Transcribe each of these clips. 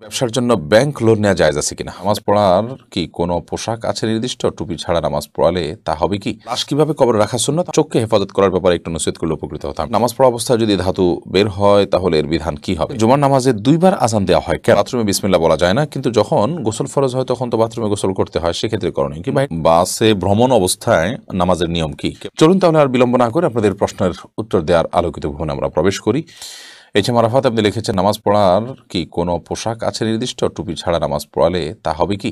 ব্যবসার জন্য bank loan নেওয়া জায়েজ আছে কিনা? নামাজ পড়ার কি কোনো পোশাক আছে নির্দিষ্ট? টুপি ছাড়া নামাজ পড়ালে তা হবে কি? লাশ কিভাবে কবরে রাখা সুন্নাত? চোখকে হেফাজত করার ব্যাপারে একটু নসিহত করলে উপকৃত হতাম। নামাজ পড়া অবস্থায় যদি ধাতু বের হয় তাহলে এর বিধান কি হবে? জুমার নামাজে দুইবার আজান দেওয়া হয় কেন? বাথরুমে বিসমিল্লাহ বলা যায় না, কিন্তু যখন গোসল ফরজ হয় তখন তো বাথরুমে গোসল করতে হয়, সেক্ষেত্রে করণীয় কি? ভাই, বাসে ভ্রমণ অবস্থায় নামাজের নিয়ম কি? চলুন তাহলে আর বিলম্ব না করে আপনাদের প্রশ্নের উত্তর দেওয়ার আলোকিত ভবনে আমরা প্রবেশ করি। এইচএম আরাফাত আপনি লিখেছেন, নামাজ পড়ার কি কোনো পোশাক আছে নির্দিষ্ট? টুপি ছাড়া নামাজ পড়ালে তা হবে কি?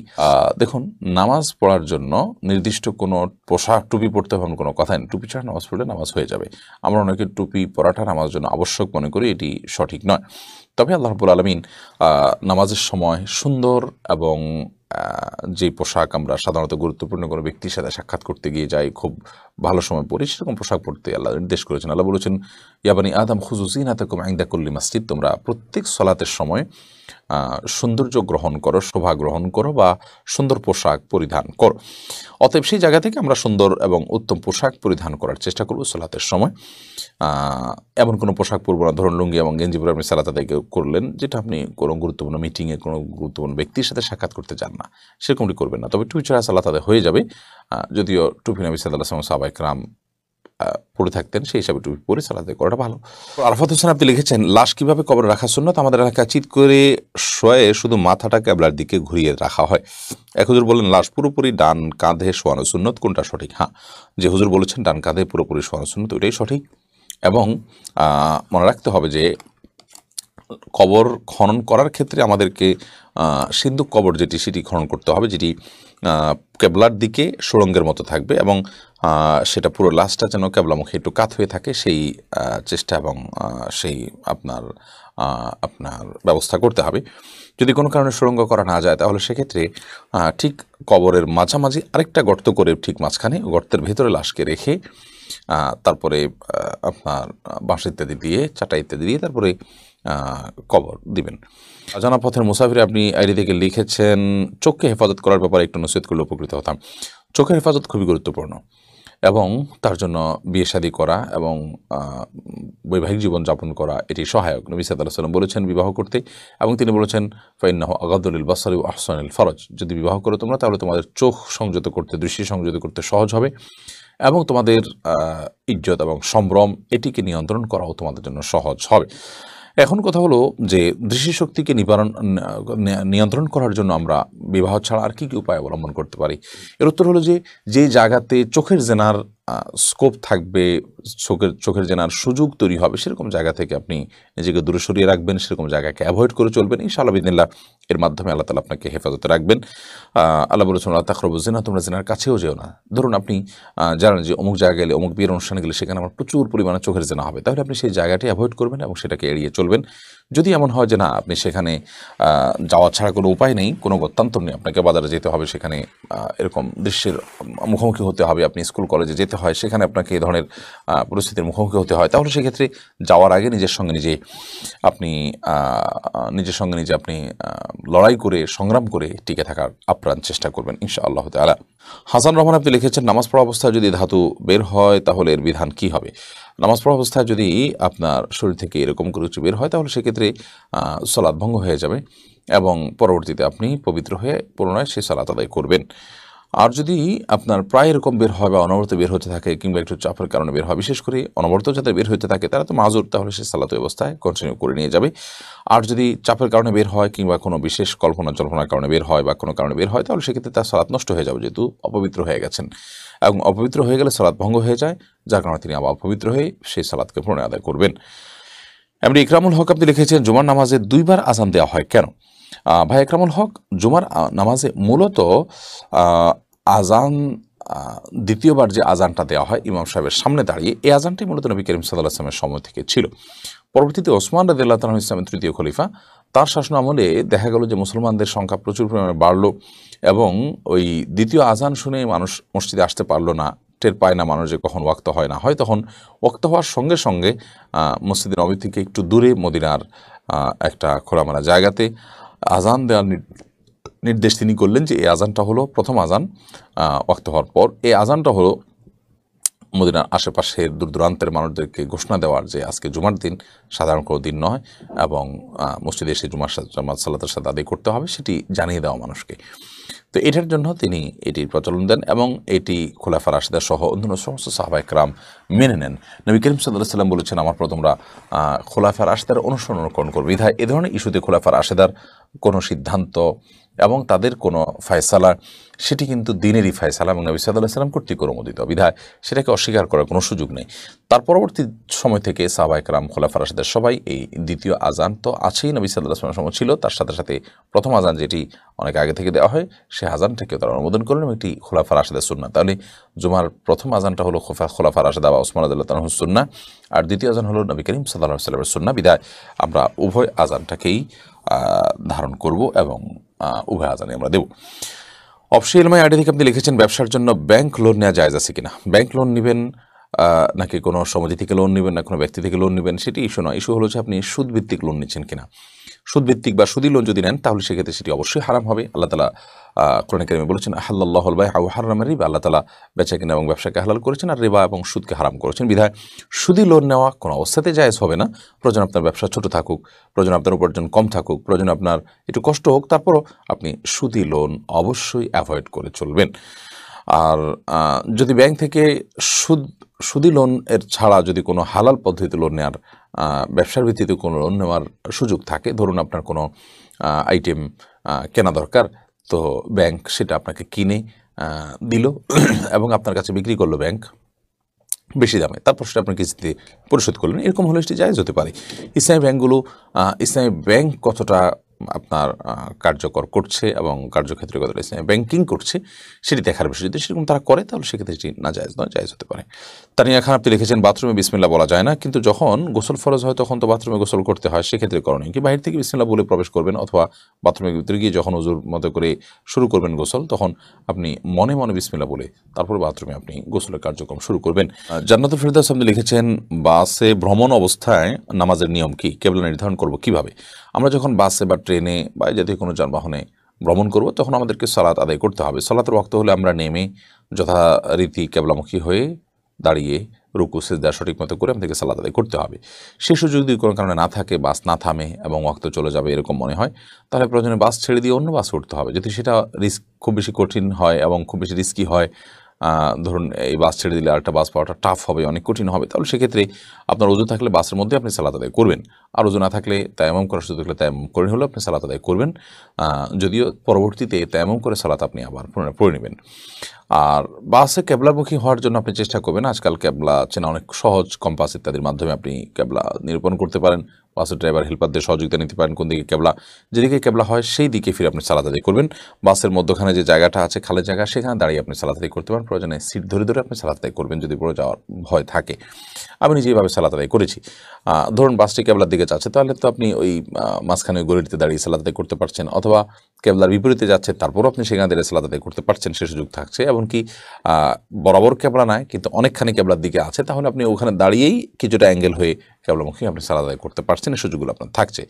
দেখুন, নামাজ পড়ার জন্য নির্দিষ্ট কোনো পোশাক, টুপি পড়তে হবে কোনো কথাই নেই। টুপি ছাড়া নামাজ পড়লে নামাজ হয়ে যাবে। আমরা অনেকে টুপি পরাটা নামাজের জন্য আবশ্যক মনে করি, এটি সঠিক নয়। তবে আল্লাহ রাব্বুল আলামিন নামাজের সময় সুন্দর এবং যে পোশাক আমরা সাধারণত গুরুত্বপূর্ণ কোনো ব্যক্তির সাথে সাক্ষাৎ করতে গিয়ে যাই, খুব ভালো সময় পড়ি, সেরকম পোশাক পরতে আল্লাহ নির্দেশ করেছেন। আল্লাহ বলেছেন, ইয়া বানি আদম খুযু যিনাতাকুম ইনদা কুল্লি মাসজিদ, তোমরা প্রত্যেক সলাতের সময় সৌন্দর্য গ্রহণ করো, শোভা গ্রহণ করো বা সুন্দর পোশাক পরিধান করো। অতএব সেই জায়গা থেকে আমরা সুন্দর এবং উত্তম পোশাক পরিধান করার চেষ্টা করব সলাতের সময়। এমন কোনো পোশাক পরব না, ধরুন লুঙ্গি এবং গেঞ্জি পরে আপনি সালাত আদায় করলেন, যেটা আপনি কোনো গুরুত্বপূর্ণ মিটিংয়ে কোনো গুরুত্বপূর্ণ ব্যক্তির সাথে সাক্ষাৎ করতে চান না, সেরকমটি করবেন না। তবে টুপি ছাড়া সালাত আদায় হয়ে যাবে। যদিও টুপি নবী সাল্লাল্লাহু আলাইহি ওয়াসাল্লাম সাহাবায়ে কেরাম পরে থাকতেন, সেই হিসাবে টুপি পরে সালাত আদায় করাটা ভালো। আরাফাত হোসেন আপনি লিখেছেন, লাশ কিভাবে কবরে রাখা সুন্নাত? আমাদের এলাকায় চিৎ করে শোয়ে শুধু মাথাটা ক্যাবলার দিকে ঘুরিয়ে রাখা হয়। এক হুজুর বললেন, লাশ পুরোপুরি ডান কাঁধে শোয়ানো সুন্নত, কোনটা সঠিক? হ্যাঁ, যে হুজুর বলেছেন ডান কাঁধে পুরোপুরি শোয়ানো সুন্নত, ওইটাই সঠিক। এবং মনে রাখতে হবে যে কবর খনন করার ক্ষেত্রে আমাদেরকে সিন্দুক কবর যেটি, সেটি খনন করতে হবে, যেটি কেবলার দিকে সুড়ঙ্গের মতো থাকবে এবং সেটা পুরো লাশটা যেন কেবলামুখী একটু কাত হয়ে থাকে, সেই চেষ্টা এবং সেই আপনার ব্যবস্থা করতে হবে। যদি কোনো কারণে সুড়ঙ্গ করা না যায় তাহলে সেক্ষেত্রে ঠিক কবরের মাঝামাঝি আরেকটা গর্ত করে ঠিক মাঝখানে গর্তের ভেতরে লাশকে রেখে তারপরে আপনার বাঁশ ইত্যাদি দিয়ে, চাটা ইত্যাদি দিয়ে তারপরে কবর দিবেন। অজানা পথের মুসাফির আপনি আইডি থেকে লিখেছেন, চোখকে হেফাজত করার ব্যাপারে একটু নসিহত করলে উপকৃত হতাম। চোখের হেফাজত খুবই গুরুত্বপূর্ণ এবং তার জন্য বিয়ে শাদী করা এবং বৈবাহিক জীবন যাপন করা এটি সহায়ক। নবী সাল্লাল্লাহু আলাইহি ওয়াসাল্লাম বলেছেন বিবাহ করতে, এবং তিনি বলেছেন ফাইন্নাহু আগাদ্দু লিল বাসারি ওয়া আহসানুল ফরজ, যদি বিবাহ করো তোমরা তাহলে তোমাদের চোখ সংযত করতে, দৃষ্টি সংযত করতে সহজ হবে এবং তোমাদের ইজ্জত এবং সম্ভ্রম এটিকে নিয়ন্ত্রণ করাও তোমাদের জন্য সহজ হবে। এখন কথা হলো যে দৃষ্টিশক্তিকে নিয়ন্ত্রণ করার জন্য আমরা বিবাহ ছাড়া আর কী কী উপায় অবলম্বন করতে পারি? এর উত্তর হলো যে জায়গাতে চোখের জেনার স্কোপ থাকবে, চোখের জেনার সুযোগ তৈরি হবে, সেরকম জায়গা থেকে আপনি নিজেকে দূরে সরিয়ে রাখবেন, সেরকম জায়গাকে অ্যাভয়েড করে চলবেন। ইনশাআল্লাহ বিদিনিল্লাহ এর মাধ্যমে আল্লাহ তাআলা আপনাকে হেফাজতে রাখবেন। আল্লাহ বলেছেন, লা তাকরাবু জিনা, তোমরা জিনার কাছেও যেও না। ধরুন আপনি জানেন যে অমুক জায়গায় গেলে, অমুক বিয়ের অনুষ্ঠানে গেলে সেখানে আমার প্রচুর পরিমাণে চোখের জেনা হবে, তাহলে আপনি সেই জায়গাটি অ্যাভয়েড করবেন এবং সেটাকে এড়িয়ে চলবেন। যদি এমন হয় যে না, আপনি সেখানে যাওয়া ছাড়া কোনো উপায় নেই, কোনো গত্যন্তর নেই, আপনাকে বাজারে যেতে হবে, সেখানে এরকম দৃশ্যের মুখোমুখি হতে হবে, আপনি স্কুল কলেজে যেতে হয়, সেখানে আপনাকে এই ধরনের পরিস্থিতির মুখোমুখি হতে হয়, তাহলে সেক্ষেত্রে যাওয়ার আগে নিজের সঙ্গে নিজে আপনি লড়াই করে, সংগ্রাম করে টিকে থাকার আপ্রাণ চেষ্টা করবেন ইনশাআল্লাহ তাআলা। হাসান রহমান আপনি লিখেছেন, নামাজ পড়া অবস্থায় যদি ধাতু বের হয় তাহলে এর বিধান কি হবে? নামাজ পড়া অবস্থায় যদি আপনার শরীর থেকে এরকম করে কিছু বের হয় তাহলে সেক্ষেত্রে সালাত ভঙ্গ হয়ে যাবে এবং পরবর্তীতে আপনি পবিত্র হয়ে পুনরায় সেই সালাত আদায় করবেন। আর যদি আপনার প্রায় এরকম বের হয় বা অনবরত বের হতে থাকে কিংবা একটু চাপের কারণে বের হয়, বিশেষ করে অনবরত যাদের বের হতে থাকে তারা তো মাজুর, তাহলে সে সালাত অবস্থায় কন্টিনিউ করে নিয়ে যাবে। আর যদি চাপের কারণে বের হয় কিংবা কোনো বিশেষ জল্পনার কারণে বের হয় বা কোনো কারণে বের হয়, তাহলে সেক্ষেত্রে তার সালাত নষ্ট হয়ে যাবে, যেহেতু অপবিত্র হয়ে গেছেন, এবং অপবিত্র হয়ে গেলে সালাত ভঙ্গ হয়ে যায়, যার কারণে তিনি আবার অপবিত্র হয়ে সেই সালাতকে পুনরায় আদায় করবেন। এমনি ইকরামুল হক আপনি লিখেছেন, জুমার নামাজে দুইবার আজান দেওয়া হয় কেন? ভাই ইকরামুল হক, জুমার নামাজে মূলত আজান দ্বিতীয়বার যে আজানটা দেওয়া হয় ইমাম সাহেবের সামনে দাঁড়িয়ে, এই আজানটি মূলত নবী করিম সাল্লাল্লাহু আলাইহি ওয়াসাল্লামের সময় থেকে ছিল। পরবর্তীতে ওসমান রাদিয়াল্লাহু তাআলা ইসলামের তৃতীয় খলিফা, তার শাসন আমলে দেখা গেল যে মুসলমানদের সংখ্যা প্রচুর পরিমাণে বাড়লো এবং ওই দ্বিতীয় আজান শুনে মানুষ মসজিদে আসতে পারলো না, টের পায় না মানুষ যে কখন ওয়াক্ত হয় না হয়। তখন ওয়াক্ত হওয়ার সঙ্গে সঙ্গে মসজিদের নবী থেকে একটু দূরে মদিনার একটা খোলামেলা জায়গাতে আজান দেওয়ার নির্দেশ তিনি করলেন, যে এই আজানটা হলো প্রথম আজান ওয়াক্ত হওয়ার পর। এই আজানটা হলো মদিনার আশেপাশের দূর দূরান্তের মানুষদেরকে ঘোষণা দেওয়ার যে আজকে জুমার দিন, সাধারণ কোনো দিন নয়, এবং মসজিদে এসে জুমার জামাত সালাতের সাথে আদায় করতে হবে, সেটি জানিয়ে দেওয়া মানুষকে। তো এটার জন্য তিনি এটির প্রচলন দেন এবং এটি খোলাফা রাশেদা সহ অন্যান্য সমস্ত সাহাবায়ে কেরাম মেনে নেন। নবী করিম সাল্লাল্লাহু আলাইহি ওয়াসাল্লাম বলেছেন, আমার পর তোমরা খোলাফা রাশেদার অনুসরণ করবে। বিধায় এ ধরনের ইস্যুতে খোলাফা রাশেদার কোনো সিদ্ধান্ত এবং তাদের কোনো ফয়সালা সেটি কিন্তু দিনেরই ফয়সালা এবং নবী সাল্লাল্লাহু আলাইহি ওয়াসাল্লাম কর্তৃক অনুমোদিত। বিধায় সেটাকে অস্বীকার করার কোনো সুযোগ নেই। তার পরবর্তী সময় থেকে সাহাবায়ে কেরাম খোলাফা রাশেদার সবাই এই দ্বিতীয় আজান তো আছেই, নবী সাল্লাল্লাহু আলাইহি ওয়াসাল্লামের সময় ছিল, তার সাথে সাথে প্রথম আজান যেটি অনেক আগে থেকে দেওয়া হয় সে আজানটাকেও তারা অনুমোদন করলেন এবং এটি খোলাফা রাশেদার সুন্নাহ। তাহলে জুমার প্রথম আজানটা হলো খোলাফা রাশেদা বা ওসমান রাদিয়াল্লাহু তাআলার সুন্নাহ, আর দ্বিতীয় আজান হলো নবী করিম সাল্লাল্লাহু আলাইহি ওয়াসাল্লামের সুন্নাহ। বিধায় আমরা উভয় আজানটাকেই ধারণ করব এবং উভয় আজানে আমরা দেব। অফিসিয়াল আইডি থেকে আপনি লিখেছেন, ব্যবসার জন্য ব্যাংক লোন নেওয়া জায়েজ আছে কিনা? ব্যাংক লোন নেবেন নাকি কোনো সমিতি থেকে লোন নেবেন না কোনো ব্যক্তি থেকে লোন নেবেন সেটি ইস্যু নয়। ইস্যু হলো যে আপনি সুদভিত্তিক লোন নিচ্ছেন কিনা। সুদভিত্তিক বা সুদী লোন যদি নেন তাহলে সেক্ষেত্রে সেটি অবশ্যই হারাম হবে। আল্লাহ তাআলা কোরআনে কারিমে বলেছেন, আহাল্লাল্লাহুল বাই'a ওয়া হাররামা রিবা। আল্লাহ তাআলা বেচা কিনা এবং ব্যবসাকে হালাল করেছেন আর রিবা এবং সুদকে হারাম করেছেন। বিধায় সুদী লোন নেওয়া কোনো অবস্থাতে জায়েজ হবে না। প্রয়োজন আপনার ব্যবসা ছোট থাকুক, প্রয়োজন আপনার উপার্জন কম থাকুক, প্রয়োজন আপনার একটু কষ্ট হোক, তারপরও আপনি সুদী লোন অবশ্যই অ্যাভয়েড করে চলবেন। আর যদি ব্যাংক থেকে সুদী লোন এর ছাড়া যদি কোনো হালাল পদ্ধতিতে লোন নেওয়ার, ব্যবসার ভিত্তিতে কোনো লোন নেওয়ার সুযোগ থাকে, ধরুন আপনার কোনো আইটেম কেনা দরকার, তো ব্যাংক সেটা আপনাকে কিনে দিল এবং আপনার কাছে বিক্রি করলো ব্যাংক বেশি দামে, তারপর সেটা আপনি কিস্তিতে পরিশোধ করলেন, এরকম হলে সেটি জায়েজ হতে পারে। ইসলামী ব্যাংকগুলো, ইসলামী ব্যাংক কতটা আপনার কার্যকর করছে এবং কার্যক্ষেত্রে কতটা ইসলামী ব্যাংকিং করছে সেটি দেখার বিষয়। যদি সেরকম তারা করে তাহলে সেক্ষেত্রে সেটি না জায়েজ নয়, জায়েজ হতে পারে। তানিয়া খান আপনি লিখেছেন, বাথরুমে বিসমিল্লাহ বলা যায় না, কিন্তু যখন গোসল ফরজ হয় তখন তো বাথরুমে গোসল করতে হয়, সেক্ষেত্রে করণীয় কি? বাহির থেকে বিসমিল্লাহ বলে প্রবেশ করবেন অথবা বাথরুমের ভিতরে গিয়ে যখন ওযুর মতো করে শুরু করবেন গোসল, তখন আপনি মনে মনে বিসমিল্লাহ বলে তারপর বাথরুমে আপনি গোসলের কার্যক্রম শুরু করবেন। জান্নাতুল ফেরদাউস আপনি লিখেছেন, বাসে ভ্রমণ অবস্থায় নামাজের নিয়ম কি? কেবলা নির্ধারণ করব কিভাবে? আমরা যখন বাসে বা ট্রেনে বা জাতীয় কোনো যানবাহনে ভ্রমণ করব তখন আমাদেরকে সালাত আদায় করতে হবে। সালাতের ওয়াক্ত হলে আমরা নেমে যথারীতি কেবলামুখী হয়ে দাঁড়িয়ে রুকু সিজদা সঠিক মতো করে আমাদেরকে সালাত আদায় করতে হবে। সেই সুযোগ যদি কোনো কারণে না থাকে, বাস না থামে এবং ওয়াক্ত চলে যাবে এরকম মনে হয়, তাহলে প্রয়োজনে বাস ছেড়ে দিয়ে অন্য বাস উঠতে হবে। যদি সেটা খুব বেশি কঠিন হয় এবং খুব বেশি রিস্কি হয়, ধরুন এই বাস ছেড়ে দিলে আরেকটা বাস পাওয়াটা টাফ হবে, অনেক কঠিন হবে, তাহলে সেক্ষেত্রে আপনার ওযু থাকলে বাসের মধ্যে আপনি সালাত আদায় করবেন। আর ওযু না থাকলে তায়াম্মুম করার সুযোগ থাকলে তায়াম্মুম করে হলেও আপনি সালাত আদায় করবেন, যদিও পরবর্তীতে তায়াম্মুম করে সালাত আপনি আবার পুনরায় পড়ে নেবেন। আর বাসে কেবলামুখী হওয়ার জন্য আপনি চেষ্টা করবেন, আজকাল কেবলা চেনা অনেক সহজ, কম্পাস ইত্যাদির মাধ্যমে আপনি কেবলা নিরূপণ করতে পারেন। বাসের ড্রাইভার হেল্পারদের সহযোগিতা নিতে পারেন, কোন দিকে কেবলা, যেদিকে কেবলা হয় সেই দিকে ফিরে আপনি সালাত আদায় করবেন। বাসের মধ্যখানে যে জায়গাটা আছে, খালের জায়গা, সেখানে দাঁড়িয়ে আপনি সালাত আদায় করতে পারেন। প্রয়োজনে সিট ধরে ধরে আপনি সালাত আদায় করবেন যদি পড়ে যাওয়ার ভয় থাকে। আমি নিজে এইভাবে সালাত আদায় করেছি। ধরুন বাসটি কেবলার দিকে যাচ্ছে, তাহলে তো আপনি ওই মাঝখানে গলিতে দাঁড়িয়ে সালাত আদায় করতে পারছেন, অথবা কেবলার বিপরীতে যাচ্ছে তারপরও আপনি সেখানে দাঁড়িয়ে সালাত আদায় করতে পারছেন, সে সুযোগ থাকছে। এমনকি বরাবর কেবলা নয় কিন্তু অনেকখানি কেবলার দিকে আছে, তাহলে আপনি ওখানে দাঁড়িয়েই কিছুটা অ্যাঙ্গেল হয়ে কেবলামুখী আপনি সালাত আদায় করতে পারছেন, এই সুযোগগুলো আপনার থাকছে।